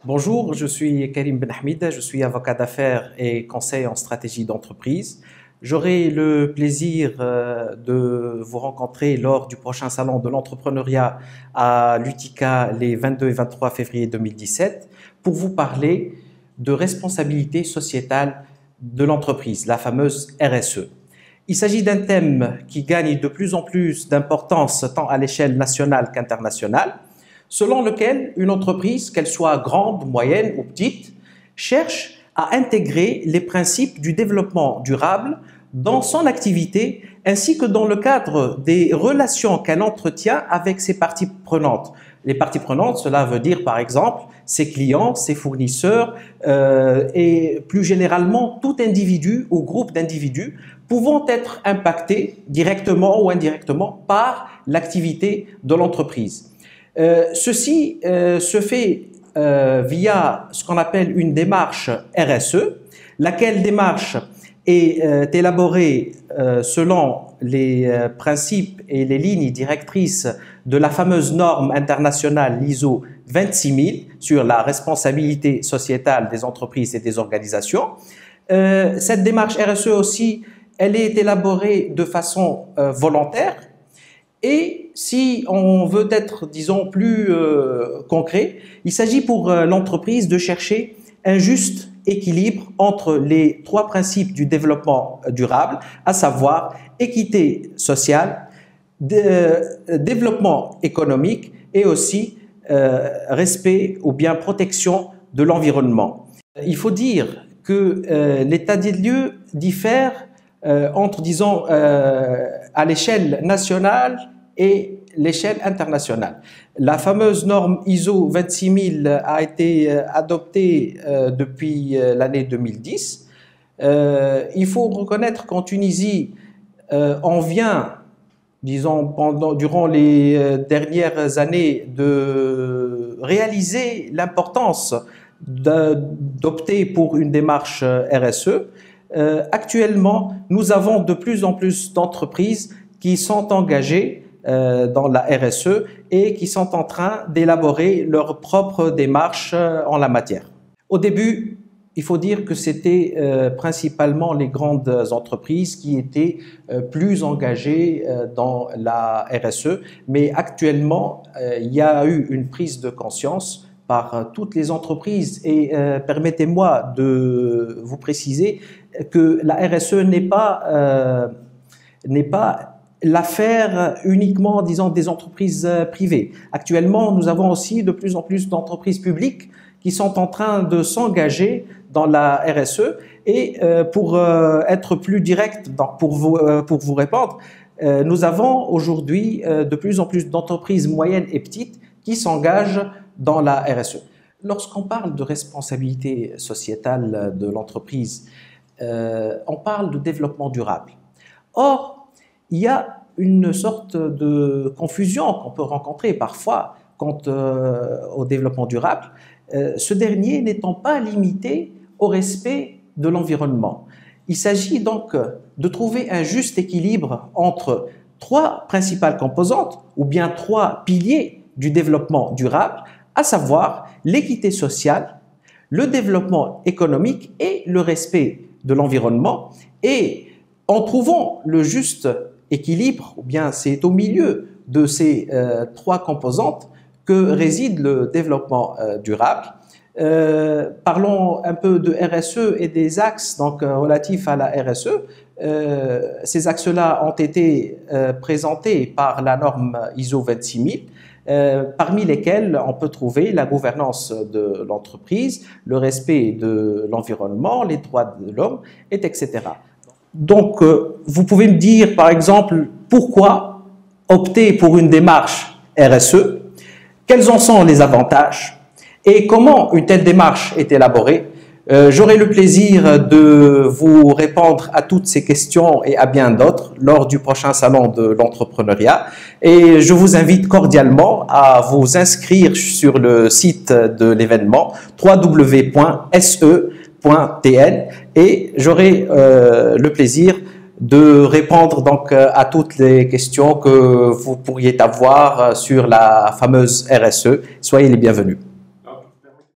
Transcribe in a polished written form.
Bonjour, je suis Karim Benhamida, je suis avocat d'affaires et conseiller en stratégie d'entreprise. J'aurai le plaisir de vous rencontrer lors du prochain salon de l'entrepreneuriat à l'UTICA les 22 et 23 février 2017 pour vous parler de responsabilité sociétale de l'entreprise, la fameuse RSE. Il s'agit d'un thème qui gagne de plus en plus d'importance tant à l'échelle nationale qu'internationale, selon lequel une entreprise, qu'elle soit grande, moyenne ou petite, cherche à intégrer les principes du développement durable dans son activité ainsi que dans le cadre des relations qu'elle entretient avec ses parties prenantes. Les parties prenantes, cela veut dire par exemple ses clients, ses fournisseurs et plus généralement tout individu ou groupe d'individus pouvant être impactés directement ou indirectement par l'activité de l'entreprise. Ceci se fait via ce qu'on appelle une démarche RSE, laquelle démarche est élaborée selon les principes et les lignes directrices de la fameuse norme internationale l'ISO 26000 sur la responsabilité sociétale des entreprises et des organisations. Cette démarche RSE aussi, elle est élaborée de façon volontaire. Et si on veut être, disons, plus concret, il s'agit pour l'entreprise de chercher un juste équilibre entre les trois principes du développement durable, à savoir équité sociale, développement économique et aussi respect ou bien protection de l'environnement. Il faut dire que l'état des lieux diffère entre, disons, à l'échelle nationale et l'échelle internationale. La fameuse norme ISO 26000 a été adoptée depuis l'année 2010. Il faut reconnaître qu'en Tunisie, on vient, disons, durant les dernières années, de réaliser l'importance d'opter pour une démarche RSE. Actuellement, nous avons de plus en plus d'entreprises qui sont engagées dans la RSE et qui sont en train d'élaborer leur propre démarche en la matière. Au début, il faut dire que c'était principalement les grandes entreprises qui étaient plus engagées dans la RSE, mais actuellement, il y a eu une prise de conscience par toutes les entreprises et permettez-moi de vous préciser que la RSE n'est pas l'affaire uniquement, disons, des entreprises privées. Actuellement, nous avons aussi de plus en plus d'entreprises publiques qui sont en train de s'engager dans la RSE et pour être plus direct, pour vous répondre, nous avons aujourd'hui de plus en plus d'entreprises moyennes et petites qui s'engagent dans la RSE. Lorsqu'on parle de responsabilité sociétale de l'entreprise, on parle de développement durable. Or, il y a une sorte de confusion qu'on peut rencontrer parfois quant au développement durable, ce dernier n'étant pas limité au respect de l'environnement. Il s'agit donc de trouver un juste équilibre entre trois principales composantes ou bien trois piliers du développement durable, à savoir l'équité sociale, le développement économique et le respect de l'environnement. Et en trouvant le juste équilibre, ou bien c'est au milieu de ces trois composantes que réside le développement durable. Parlons un peu de RSE et des axes donc relatifs à la RSE. Ces axes-là ont été présentés par la norme ISO 26000, parmi lesquels on peut trouver la gouvernance de l'entreprise, le respect de l'environnement, les droits de l'homme, etc. Donc, vous pouvez me dire, par exemple, pourquoi opter pour une démarche RSE, quels en sont les avantages et comment une telle démarche est élaborée. J'aurai le plaisir de vous répondre à toutes ces questions et à bien d'autres lors du prochain salon de l'entrepreneuriat. Et je vous invite cordialement à vous inscrire sur le site de l'événement www.se.tn et j'aurai le plaisir de répondre donc à toutes les questions que vous pourriez avoir sur la fameuse RSE. Soyez les bienvenus.